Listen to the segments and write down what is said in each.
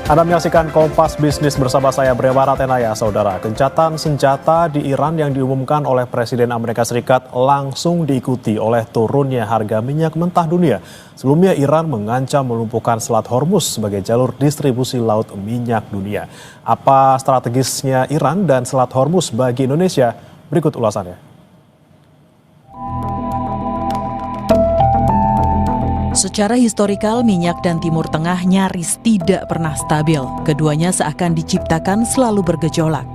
Anda menyaksikan Kompas Bisnis bersama saya Brewara Tenaya, Saudara. Gencatan senjata di Iran yang diumumkan oleh Presiden Amerika Serikat langsung diikuti oleh turunnya harga minyak mentah dunia. Sebelumnya Iran mengancam melumpuhkan Selat Hormuz sebagai jalur distribusi laut minyak dunia. Apa strategisnya Iran dan Selat Hormuz bagi Indonesia? Berikut ulasannya. Secara historikal, minyak dan Timur Tengah nyaris tidak pernah stabil. Keduanya seakan diciptakan selalu bergejolak.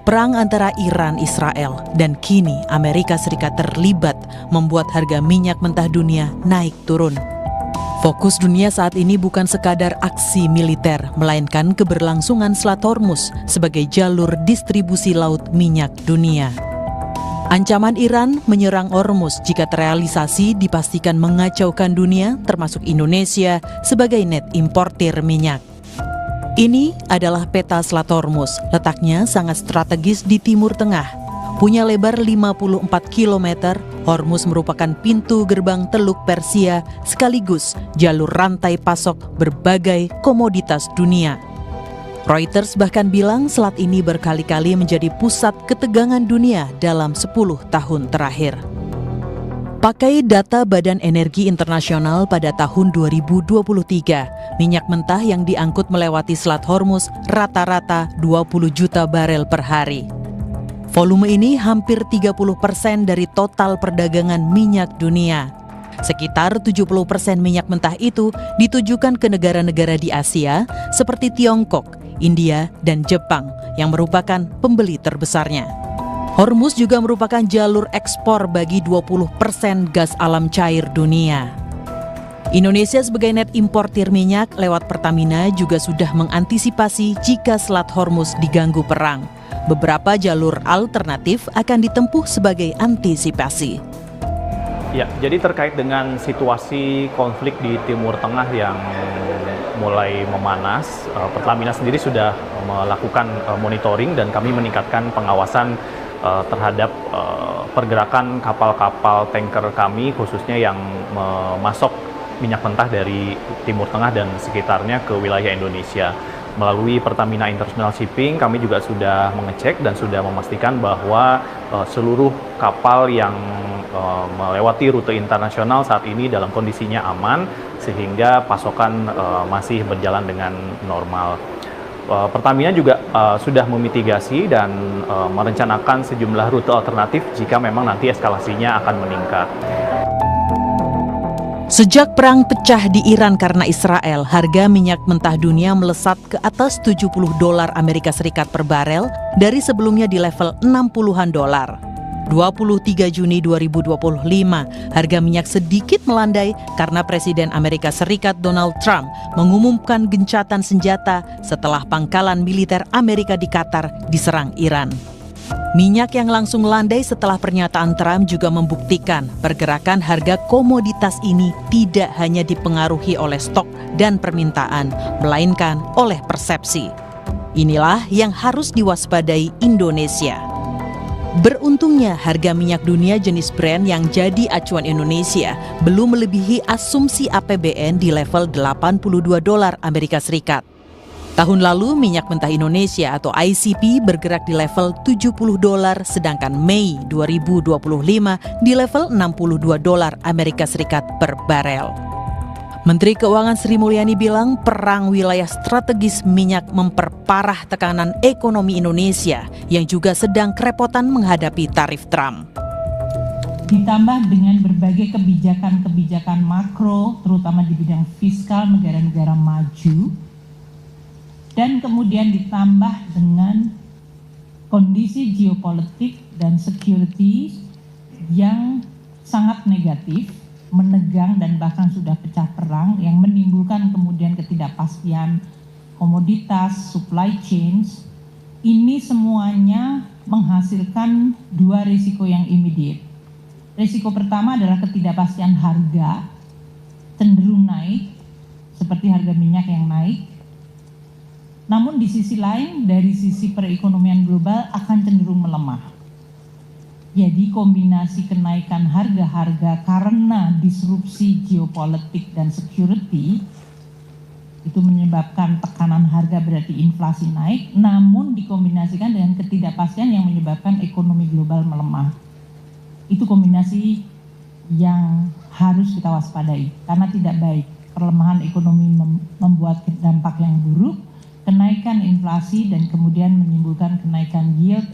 Perang antara Iran, Israel, dan kini Amerika Serikat terlibat membuat harga minyak mentah dunia naik turun. Fokus dunia saat ini bukan sekadar aksi militer, melainkan keberlangsungan Selat Hormuz sebagai jalur distribusi laut minyak dunia. Ancaman Iran menyerang Hormuz jika terrealisasi dipastikan mengacaukan dunia, termasuk Indonesia sebagai net importir minyak. Ini adalah peta Selat Hormuz, letaknya sangat strategis di Timur Tengah. Punya lebar 54 km, Hormuz merupakan pintu gerbang Teluk Persia sekaligus jalur rantai pasok berbagai komoditas dunia. Reuters bahkan bilang selat ini berkali-kali menjadi pusat ketegangan dunia dalam 10 tahun terakhir. Pakai data Badan Energi Internasional pada tahun 2023, minyak mentah yang diangkut melewati Selat Hormuz rata-rata 20 juta barel per hari. Volume ini hampir 30% dari total perdagangan minyak dunia. Sekitar 70% minyak mentah itu ditujukan ke negara-negara di Asia seperti Tiongkok, India, dan Jepang yang merupakan pembeli terbesarnya. Hormuz juga merupakan jalur ekspor bagi 20% gas alam cair dunia. Indonesia sebagai net importir minyak lewat Pertamina juga sudah mengantisipasi jika Selat Hormuz diganggu perang. Beberapa jalur alternatif akan ditempuh sebagai antisipasi. Ya, jadi terkait dengan situasi konflik di Timur Tengah yang mulai memanas, Pertamina sendiri sudah melakukan monitoring dan kami meningkatkan pengawasan terhadap pergerakan kapal-kapal tanker kami, khususnya yang memasok minyak mentah dari Timur Tengah dan sekitarnya ke wilayah Indonesia. Melalui Pertamina International Shipping, kami juga sudah mengecek dan sudah memastikan bahwa seluruh kapal yang melewati rute internasional saat ini dalam kondisinya aman, sehingga pasokan masih berjalan dengan normal. Pertamina juga sudah memitigasi dan merencanakan sejumlah rute alternatif jika memang nanti eskalasinya akan meningkat. Sejak perang pecah di Iran karena Israel, harga minyak mentah dunia melesat ke atas $70 Amerika Serikat per barel dari sebelumnya di level 60-an dolar. 23 Juni 2025, harga minyak sedikit melandai karena Presiden Amerika Serikat Donald Trump mengumumkan gencatan senjata setelah pangkalan militer Amerika di Qatar diserang Iran. Minyak yang langsung landai setelah pernyataan Trump juga membuktikan pergerakan harga komoditas ini tidak hanya dipengaruhi oleh stok dan permintaan, melainkan oleh persepsi. Inilah yang harus diwaspadai Indonesia. Beruntungnya harga minyak dunia jenis Brent yang jadi acuan Indonesia belum melebihi asumsi APBN di level $82 Amerika Serikat. Tahun lalu minyak mentah Indonesia atau ICP bergerak di level $70, sedangkan Mei 2025 di level $62 Amerika Serikat per barel. Menteri Keuangan Sri Mulyani bilang perang wilayah strategis minyak memperparah tekanan ekonomi Indonesia yang juga sedang kerepotan menghadapi tarif Trump. Ditambah dengan berbagai kebijakan-kebijakan makro, terutama di bidang fiskal negara-negara maju, dan kemudian ditambah dengan kondisi geopolitik dan security yang sangat negatif, menegang dan bahkan sudah pecah perang yang menimbulkan kemudian ketidakpastian komoditas, supply chains, ini semuanya menghasilkan dua risiko yang immediate. Risiko pertama adalah ketidakpastian harga cenderung naik, seperti harga minyak yang naik. Namun di sisi lain, dari sisi perekonomian global akan cenderung melemah. Jadi kombinasi kenaikan harga-harga karena disrupsi geopolitik dan security itu menyebabkan tekanan harga berarti inflasi naik, namun dikombinasikan dengan ketidakpastian yang menyebabkan ekonomi global melemah. Itu kombinasi yang harus kita waspadai karena tidak baik. Perlemahan ekonomi membuat dampak yang buruk, kenaikan inflasi dan kemudian menimbulkan kenaikan yield,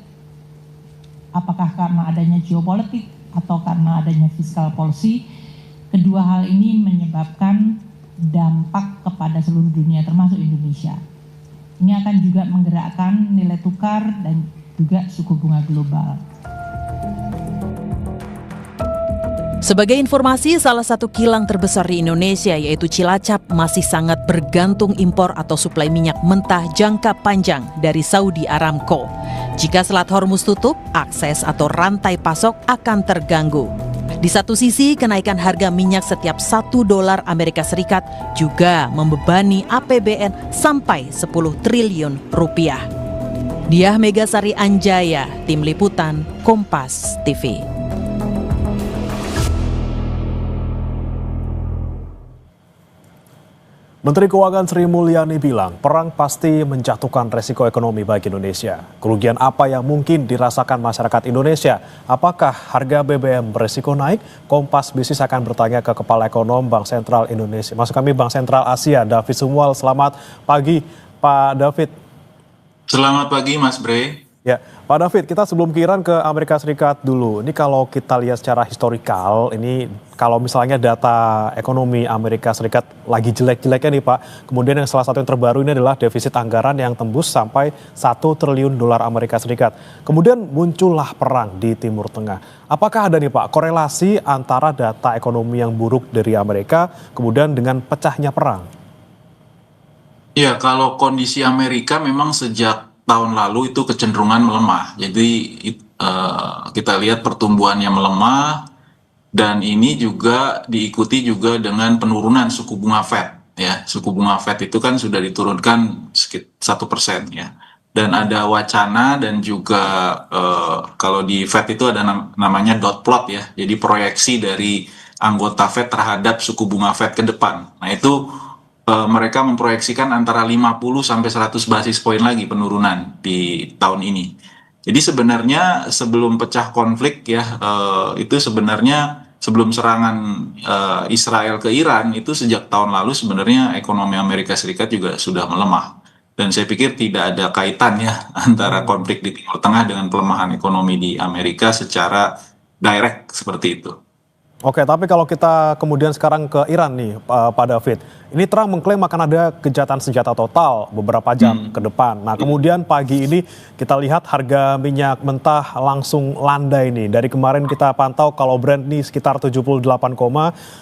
apakah karena adanya geopolitik atau karena adanya fiscal policy. Kedua hal ini menyebabkan dampak kepada seluruh dunia termasuk Indonesia. Ini akan juga menggerakkan nilai tukar dan juga suku bunga global. Sebagai informasi, salah satu kilang terbesar di Indonesia yaitu Cilacap masih sangat bergantung impor atau suplai minyak mentah jangka panjang dari Saudi Aramco. Jika Selat Hormuz tutup, akses atau rantai pasok akan terganggu. Di satu sisi, kenaikan harga minyak setiap $1 Amerika Serikat juga membebani APBN sampai 10 triliun rupiah. Diah Megasari Anjaya, Tim Liputan, Kompas TV. Menteri Keuangan Sri Mulyani bilang perang pasti menjatuhkan resiko ekonomi bagi Indonesia. Kerugian apa yang mungkin dirasakan masyarakat Indonesia? Apakah harga BBM beresiko naik? Kompas Bisnis akan bertanya ke Kepala Ekonom Bank Sentral Indonesia. Maksud kami Bank Sentral Asia, David Sumual. Selamat pagi, Pak David. Selamat pagi, Mas Bre. Ya, Pak David, kita sebelum ke Iran ke Amerika Serikat dulu. Ini kalau kita lihat secara historikal, ini kalau misalnya data ekonomi Amerika Serikat lagi jelek-jeleknya nih Pak. Kemudian yang salah satu yang terbaru ini adalah defisit anggaran yang tembus sampai 1 triliun dolar Amerika Serikat. Kemudian muncullah perang di Timur Tengah. Apakah ada nih Pak korelasi antara data ekonomi yang buruk dari Amerika kemudian dengan pecahnya perang? Ya, kalau kondisi Amerika memang sejak tahun lalu itu kecenderungan melemah. Jadi kita lihat pertumbuhannya melemah dan ini juga diikuti juga dengan penurunan suku bunga Fed. Ya, suku bunga Fed itu kan sudah diturunkan sekitar 1% ya. Dan ada wacana dan juga kalau di Fed itu ada namanya dot plot ya. Jadi proyeksi dari anggota Fed terhadap suku bunga Fed ke depan. Nah itu mereka memproyeksikan antara 50 sampai 100 basis poin lagi penurunan di tahun ini. Jadi sebenarnya sebelum pecah konflik ya, itu sebenarnya sebelum serangan Israel ke Iran itu sejak tahun lalu sebenarnya ekonomi Amerika Serikat juga sudah melemah. Dan saya pikir tidak ada kaitannya antara konflik di Timur Tengah dengan pelemahan ekonomi di Amerika secara direct seperti itu. Oke, tapi kalau kita kemudian sekarang ke Iran nih, Pak David. Ini Trump mengklaim akan ada gencatan senjata total beberapa jam ke depan. Nah, kemudian pagi ini kita lihat harga minyak mentah langsung landai nih. Dari kemarin kita pantau kalau Brent nih sekitar 78,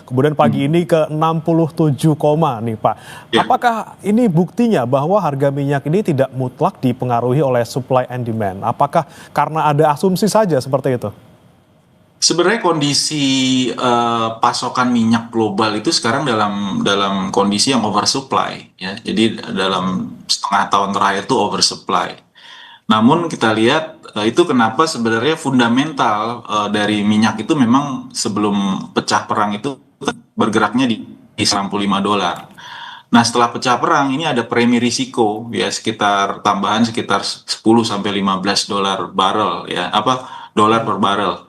kemudian pagi ini ke 67, nih Pak. Ya. Apakah ini buktinya bahwa harga minyak ini tidak mutlak dipengaruhi oleh supply and demand? Apakah karena ada asumsi saja seperti itu? Sebenarnya kondisi pasokan minyak global itu sekarang dalam kondisi yang oversupply ya. Jadi dalam setengah tahun terakhir itu oversupply. Namun kita lihat itu kenapa sebenarnya fundamental dari minyak itu memang sebelum pecah perang itu bergeraknya di $65. Nah, setelah pecah perang ini ada premi risiko ya sekitar tambahan sekitar 10 sampai $15 barrel ya, dolar per barrel.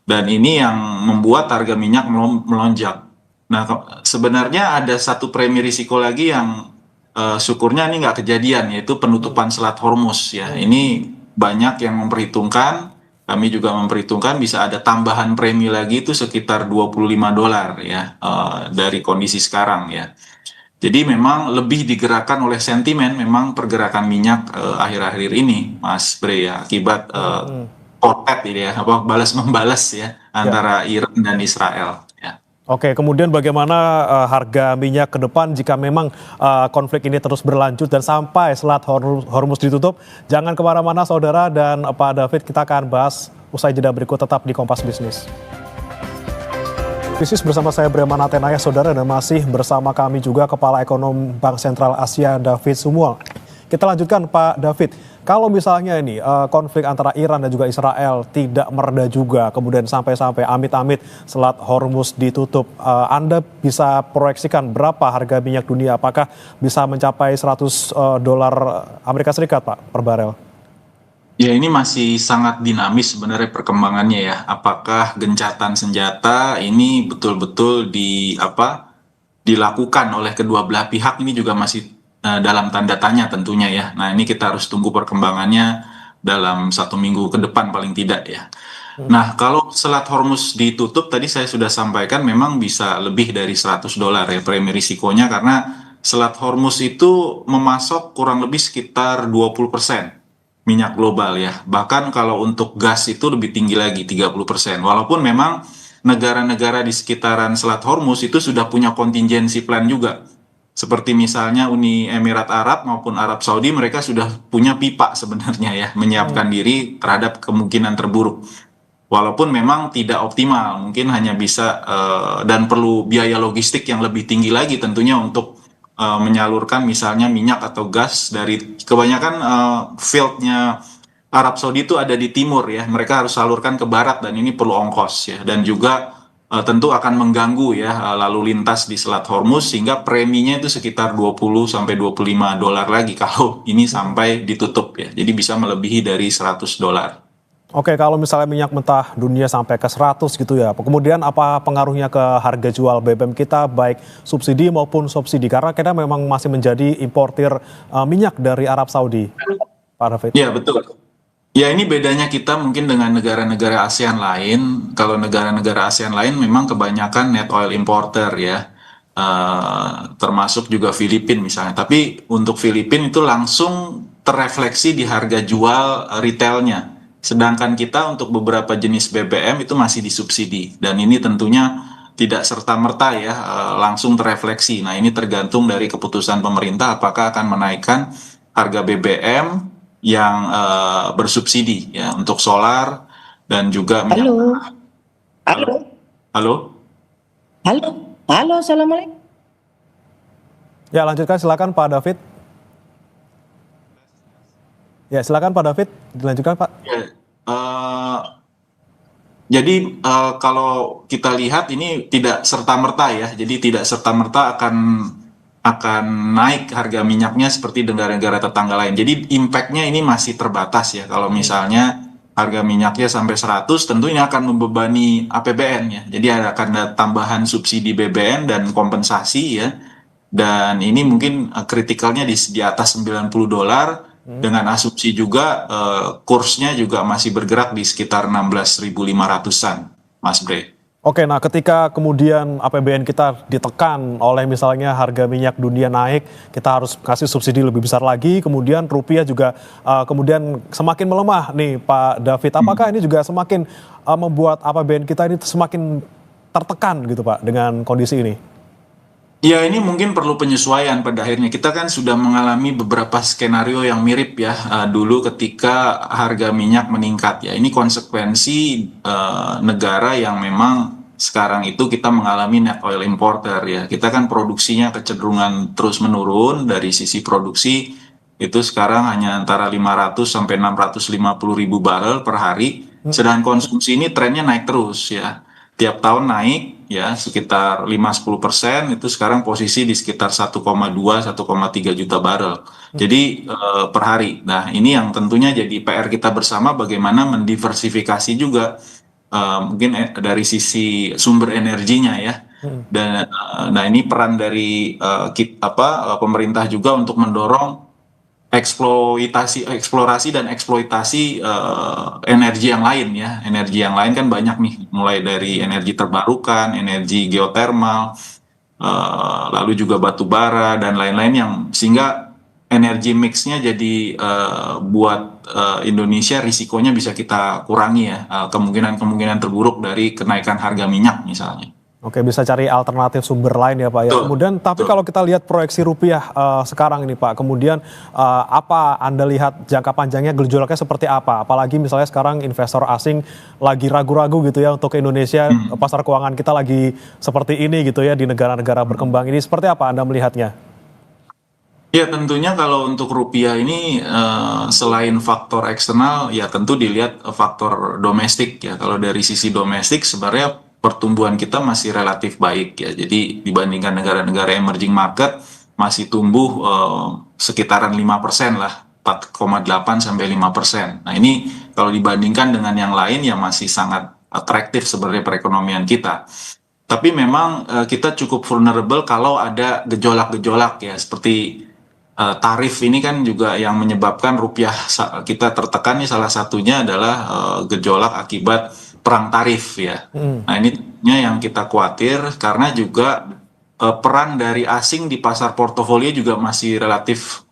Dan ini yang membuat harga minyak melonjak. Nah, sebenarnya ada satu premi risiko lagi yang syukurnya ini nggak kejadian, yaitu penutupan Selat Hormuz. Ya, ini banyak yang memperhitungkan, kami juga memperhitungkan bisa ada tambahan premi lagi itu sekitar $25 ya dari kondisi sekarang ya. Jadi memang lebih digerakkan oleh sentimen, memang pergerakan minyak akhir-akhir ini, Mas Bre ya, akibat kotet ini ya, balas-membalas ya antara Iran dan Israel. Ya. Oke, kemudian bagaimana harga minyak ke depan jika memang konflik ini terus berlanjut dan sampai Selat Hormuz ditutup? Jangan kemana-mana saudara dan Pak David, kita akan bahas usai jeda berikut, tetap di Kompas Bisnis. Bisnis bersama saya Bremana Tenaya, saudara, dan masih bersama kami juga Kepala Ekonom Bank Sentral Asia David Sumual. Kita lanjutkan Pak David. kalau misalnya ini konflik antara Iran dan juga Israel tidak mereda juga, kemudian sampai-sampai amit-amit Selat Hormuz ditutup, Anda bisa proyeksikan berapa harga minyak dunia? Apakah bisa mencapai $100 Amerika Serikat, Pak, per barel? Ya, ini masih sangat dinamis sebenarnya perkembangannya ya. Apakah gencatan senjata ini betul-betul dilakukan oleh kedua belah pihak, ini juga masih dalam tanda tanya tentunya ya. Nah, ini kita harus tunggu perkembangannya dalam 1 minggu ke depan paling tidak ya. Nah, kalau Selat Hormuz ditutup, tadi saya sudah sampaikan memang bisa lebih dari $100 ya premi risikonya, karena Selat Hormuz itu memasok kurang lebih sekitar 20% minyak global ya. Bahkan kalau untuk gas itu lebih tinggi lagi, 30%. Walaupun memang negara-negara di sekitaran Selat Hormuz itu sudah punya contingency plan juga. Seperti misalnya Uni Emirat Arab maupun Arab Saudi, mereka sudah punya pipa sebenarnya ya, menyiapkan diri terhadap kemungkinan terburuk. Walaupun memang tidak optimal, mungkin hanya bisa dan perlu biaya logistik yang lebih tinggi lagi tentunya untuk menyalurkan misalnya minyak atau gas dari kebanyakan fieldnya Arab Saudi itu ada di timur ya, mereka harus salurkan ke barat dan ini perlu ongkos ya, dan juga tentu akan mengganggu ya lalu lintas di Selat Hormuz, sehingga preminya itu sekitar 20 sampai $25 lagi kalau ini sampai ditutup ya, jadi bisa melebihi dari $100. Oke, kalau misalnya minyak mentah dunia sampai ke 100 gitu ya, kemudian apa pengaruhnya ke harga jual BBM kita, baik subsidi maupun subsidi? Karena kita memang masih menjadi importir minyak dari Arab Saudi, Pak David. Ya, betul. Ya, ini bedanya kita mungkin dengan negara-negara ASEAN lain. Kalau negara-negara ASEAN lain memang kebanyakan net oil importer ya, termasuk juga Filipina misalnya. Tapi untuk Filipina itu langsung terrefleksi di harga jual retailnya. Sedangkan kita untuk beberapa jenis BBM itu masih disubsidi, dan ini tentunya tidak serta-merta ya langsung terrefleksi. Nah, ini tergantung dari keputusan pemerintah apakah akan menaikkan harga BBM yang bersubsidi ya untuk solar dan juga minyak. Halo, Halo? halo, assalamualaikum. Ya, lanjutkan silakan Pak David. Ya, silakan Pak David, dilanjutkan Pak. Ya, jadi kalau kita lihat ini tidak serta-merta ya, jadi tidak serta-merta akan naik harga minyaknya seperti negara-negara tetangga lain. Jadi impact-nya ini masih terbatas ya. Kalau misalnya harga minyaknya sampai 100, tentu ini akan membebani APBN ya. Jadi akan ada tambahan subsidi BBM dan kompensasi ya. Dan ini mungkin kritikalnya di atas $90. Dengan asumsi juga kursnya juga masih bergerak di sekitar 16.500-an, Mas Bre. Oke, nah ketika kemudian APBN kita ditekan oleh misalnya harga minyak dunia naik, kita harus kasih subsidi lebih besar lagi, kemudian rupiah juga kemudian semakin melemah nih Pak David. Apakah ini juga semakin membuat APBN kita ini semakin tertekan gitu Pak dengan kondisi ini? Ya, ini mungkin perlu penyesuaian pada akhirnya. Kita kan sudah mengalami beberapa skenario yang mirip ya dulu ketika harga minyak meningkat ya. Ini konsekuensi negara yang memang sekarang itu kita mengalami net oil importer ya. Kita kan produksinya kecenderungan terus menurun dari sisi produksi, itu sekarang hanya antara 500 sampai 650 ribu barel per hari. Sedangkan konsumsi ini trennya naik terus ya. Tiap tahun naik ya sekitar 5-10%, itu sekarang posisi di sekitar 1,2-1,3 juta barel. Jadi per hari. Nah, ini yang tentunya jadi PR kita bersama, bagaimana mendiversifikasi juga mungkin dari sisi sumber energinya ya. Dan nah, ini peran dari pemerintah juga untuk mendorong eksplorasi dan eksploitasi energi yang lain ya. Energi yang lain kan banyak nih, mulai dari energi terbarukan, energi geotermal, lalu juga batu bara dan lain-lain, yang sehingga energi mixnya jadi buat Indonesia risikonya bisa kita kurangi ya, kemungkinan terburuk dari kenaikan harga minyak misalnya. Oke, bisa cari alternatif sumber lain ya Pak ya. Kemudian tapi kalau kita lihat proyeksi rupiah sekarang ini Pak, kemudian apa Anda lihat jangka panjangnya gejolaknya seperti apa? Apalagi misalnya sekarang investor asing lagi ragu-ragu gitu ya untuk ke Indonesia, pasar keuangan kita lagi seperti ini gitu ya di negara-negara berkembang ini. Seperti apa Anda melihatnya? Ya tentunya kalau untuk rupiah ini selain faktor eksternal ya tentu dilihat faktor domestik ya. Kalau dari sisi domestik sebenarnya pertumbuhan kita masih relatif baik ya. Jadi dibandingkan negara-negara emerging market masih tumbuh sekitaran 5% lah, 4,8 sampai 5%. Nah ini kalau dibandingkan dengan yang lain ya masih sangat atraktif sebenarnya perekonomian kita. Tapi memang kita cukup vulnerable kalau ada gejolak-gejolak ya seperti tarif ini kan juga yang menyebabkan rupiah kita tertekan nih, salah satunya adalah gejolak akibat perang tarif ya. Nah ini yang kita khawatir karena juga peran dari asing di pasar portofolio juga masih relatif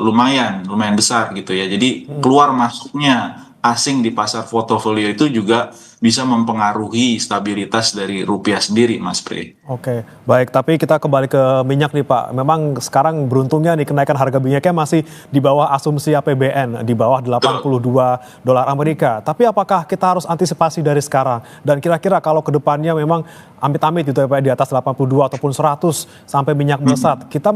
lumayan besar gitu ya. Jadi keluar masuknya asing di pasar portofolio itu juga bisa mempengaruhi stabilitas dari rupiah sendiri, Mas Pri. Oke, baik. Tapi kita kembali ke minyak nih Pak. Memang sekarang beruntungnya nih kenaikan harga minyaknya masih di bawah asumsi APBN, di bawah 82 dolar Amerika. Tapi apakah kita harus antisipasi dari sekarang? Dan kira-kira kalau ke depannya memang amit-amit gitu ya Pak, di atas 82 ataupun 100 sampai minyak melesat, kita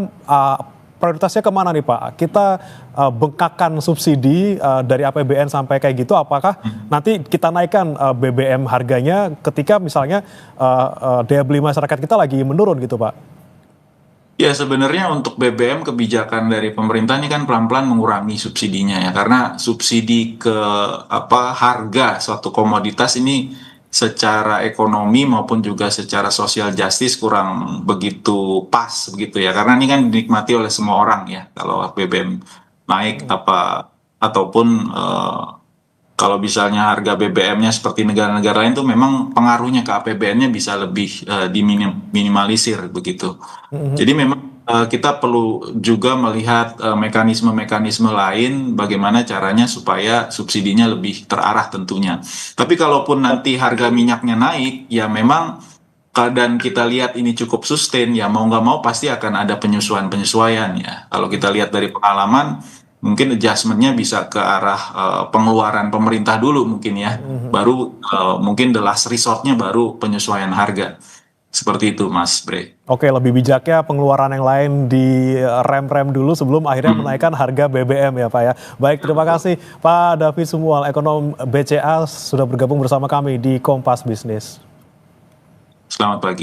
prioritasnya kemana nih Pak? Kita bengkakkan subsidi dari APBN sampai kayak gitu, apakah nanti kita naikkan BBM harganya ketika misalnya daya beli masyarakat kita lagi menurun gitu Pak? Ya sebenarnya untuk BBM kebijakan dari pemerintah ini kan pelan-pelan mengurangi subsidinya ya, karena subsidi ke harga suatu komoditas ini secara ekonomi maupun juga secara social justice kurang begitu pas begitu ya, karena ini kan dinikmati oleh semua orang ya kalau BBM naik ataupun kalau misalnya harga BBM-nya seperti negara-negara lain tuh memang pengaruhnya ke APBN-nya bisa lebih diminimalisir begitu. Jadi memang kita perlu juga melihat mekanisme-mekanisme lain bagaimana caranya supaya subsidinya lebih terarah tentunya. Tapi kalaupun nanti harga minyaknya naik, ya memang dan kita lihat ini cukup sustain, ya mau nggak mau pasti akan ada penyesuaian-penyesuaian ya. Kalau kita lihat dari pengalaman, mungkin adjustment-nya bisa ke arah pengeluaran pemerintah dulu mungkin ya, baru mungkin the last resort-nya baru penyesuaian harga. Seperti itu Mas Bre. Oke, lebih bijaknya pengeluaran yang lain di rem-rem dulu sebelum akhirnya menaikkan harga BBM ya Pak ya. Baik, terima kasih Pak David Sumual, ekonom BCA sudah bergabung bersama kami di Kompas Bisnis. Selamat pagi.